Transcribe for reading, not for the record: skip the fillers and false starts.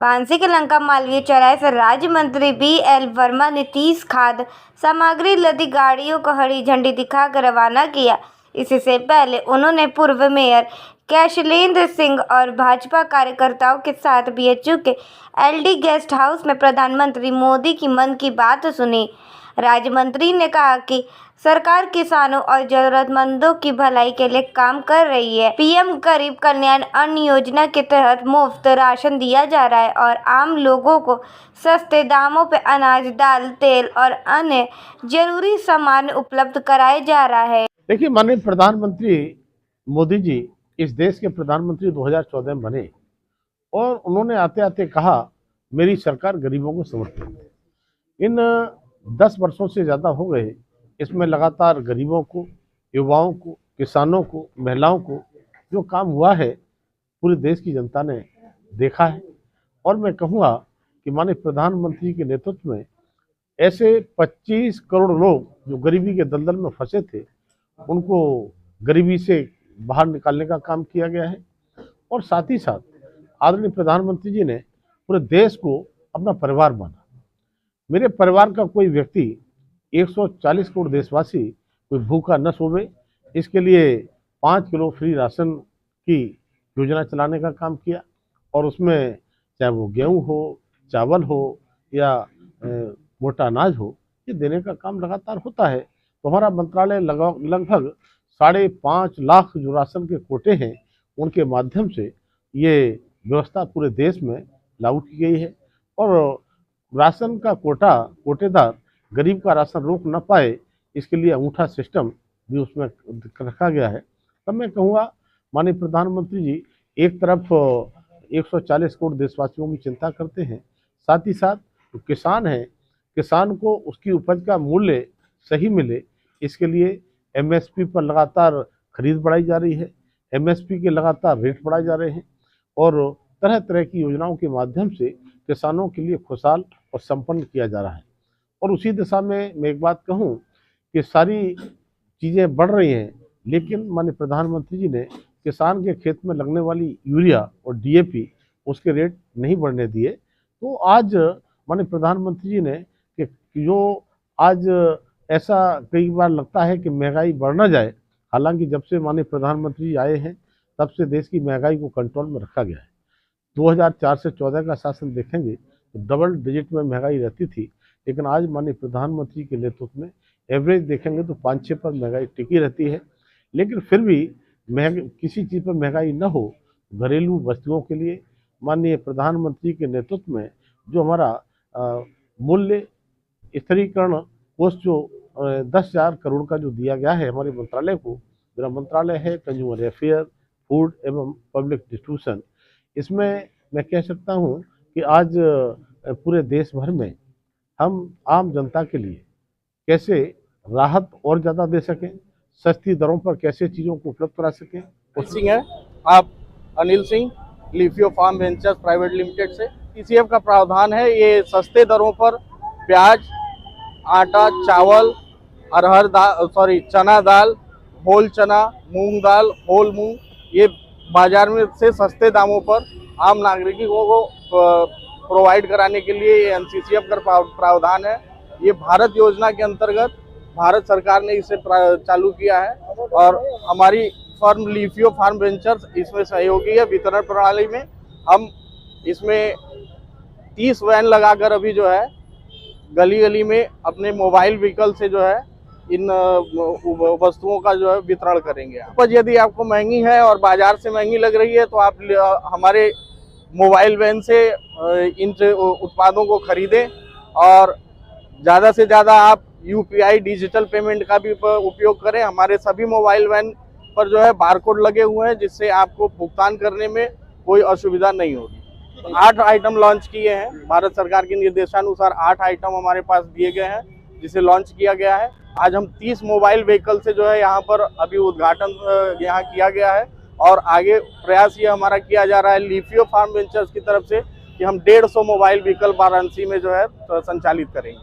पांसी के लंका मालवीय चौराहे से राज्य मंत्री BL वर्मा ने 30 खाद्य सामग्री लदी गाड़ियों को हरी झंडी दिखाकर रवाना किया। इससे पहले उन्होंने पूर्व मेयर कैशलेंद्र सिंह और भाजपा कार्यकर्ताओं के साथ BHU के LD गेस्ट हाउस में प्रधानमंत्री मोदी की मन की बात सुनी। राज्य मंत्री ने कहा कि सरकार किसानों और जरूरतमंदों की भलाई के लिए काम कर रही है। PM गरीब कल्याण अन्न योजना के तहत मुफ्त राशन दिया जा रहा है और आम लोगों को सस्ते दामों पर अनाज, दाल, तेल और अन्य जरूरी सामान उपलब्ध कराया जा रहा है। देखिए, माननीय प्रधानमंत्री मोदी जी इस देश के प्रधानमंत्री 2014 में बने और उन्होंने आते आते कहा मेरी सरकार गरीबों को समर्पित है। इन 10 वर्षों से ज़्यादा हो गए, इसमें लगातार गरीबों को, युवाओं को, किसानों को, महिलाओं को जो काम हुआ है पूरे देश की जनता ने देखा है। और मैं कहूँगा कि माननीय प्रधानमंत्री के नेतृत्व में ऐसे 25 करोड़ लोग जो गरीबी के दलदल में फंसे थे, उनको गरीबी से बाहर निकालने का काम किया गया है। और साथ ही साथ आदरणीय प्रधानमंत्री जी ने पूरे देश को अपना परिवार माना। मेरे परिवार का कोई व्यक्ति, 140 करोड़ देशवासी कोई भूखा न सोवे, इसके लिए 5 किलो फ्री राशन की योजना चलाने का काम किया। और उसमें चाहे वो गेहूँ हो, चावल हो या मोटा अनाज हो, ये देने का काम लगातार होता है। तो हमारा मंत्रालय लगभग 5.5 लाख जो राशन के कोटे हैं, उनके माध्यम से ये व्यवस्था पूरे देश में लागू की गई है। और राशन का कोटेदार गरीब का राशन रोक न पाए, इसके लिए अंगूठा सिस्टम भी उसमें रखा गया है। तब मैं कहूँगा माननीय प्रधानमंत्री जी एक तरफ 140 करोड़ देशवासियों की चिंता करते हैं, साथ ही साथ तो किसान है, किसान को उसकी उपज का मूल्य सही मिले, इसके लिए MSP पर लगातार खरीद बढ़ाई जा रही है। MSP के लगातार रेट बढ़ाए जा रहे हैं और तरह तरह की योजनाओं के माध्यम से किसानों के लिए खुशहाल और संपन्न किया जा रहा है। और उसी दिशा में मैं एक बात कहूं कि सारी चीज़ें बढ़ रही हैं, लेकिन माननीय प्रधानमंत्री जी ने किसान के खेत में लगने वाली यूरिया और DAP उसके रेट नहीं बढ़ने दिए। तो आज माननीय प्रधानमंत्री जी ने कि जो आज ऐसा कई बार लगता है कि महंगाई बढ़ ना जाए, हालांकि जब से माननीय प्रधानमंत्री जी आए हैं तब से देश की महंगाई को कंट्रोल में रखा गया है। 2004 से 14 का शासन देखेंगे तो डबल डिजिट में महंगाई रहती थी, लेकिन आज माननीय प्रधानमंत्री के नेतृत्व में एवरेज देखेंगे तो 5-6 पर महंगाई टिकी रहती है। लेकिन फिर भी किसी चीज़ पर महंगाई न हो, घरेलू वस्तुओं के लिए माननीय प्रधानमंत्री के नेतृत्व में जो हमारा मूल्य स्थिरीकरण कोष जो 10,000 करोड़ का जो दिया गया है हमारे मंत्रालय को, मेरा मंत्रालय है कंज्यूमर अफेयर, फूड एवं पब्लिक डिस्ट्रीब्यूशन। इसमें मैं कह सकता हूँ कि आज पूरे देश भर में हम आम जनता के लिए कैसे राहत और ज़्यादा दे सकें, सस्ती दरों पर कैसे चीज़ों को उपलब्ध करा सकें। सिंह है, आप अनिल सिंह, लिफियो फार्म वेंचर्स प्राइवेट लिमिटेड से। TCF का प्रावधान है, ये सस्ते दरों पर प्याज, आटा, चावल, अरहर दाल, चना दाल, होल चना, मूंग दाल, होल मूंग, ये बाजार में से सस्ते दामों पर आम नागरिकों को प्रोवाइड कराने के लिए ये NCCF का प्रावधान है। ये भारत योजना के अंतर्गत भारत सरकार ने इसे चालू किया है और हमारी फर्म लिफियो फार्म वेंचर्स इसमें सहयोगी है। वितरण प्रणाली में हम इसमें 30 वैन लगाकर अभी जो है गली गली में अपने मोबाइल व्हीकल से जो है इन वस्तुओं का जो है वितरण करेंगे। उपज यदि आपको महंगी है और बाजार से महंगी लग रही है तो आप हमारे मोबाइल वैन से इन उत्पादों को खरीदें और ज़्यादा से ज़्यादा आप UPI डिजिटल पेमेंट का भी उपयोग करें। हमारे सभी मोबाइल वैन पर जो है बारकोड लगे हुए हैं, जिससे आपको भुगतान करने में कोई असुविधा नहीं होगी। 8 आइटम लॉन्च किए हैं, भारत सरकार के निर्देशानुसार 8 आइटम हमारे पास दिए गए हैं जिसे लॉन्च किया गया है। आज हम 30 मोबाइल व्हीकल से जो है यहाँ पर अभी उद्घाटन यहाँ किया गया है और आगे प्रयास ये हमारा किया जा रहा है लिफियो फार्म वेंचर्स की तरफ से कि हम 150 मोबाइल व्हीकल वाराणसी में जो है संचालित करेंगे।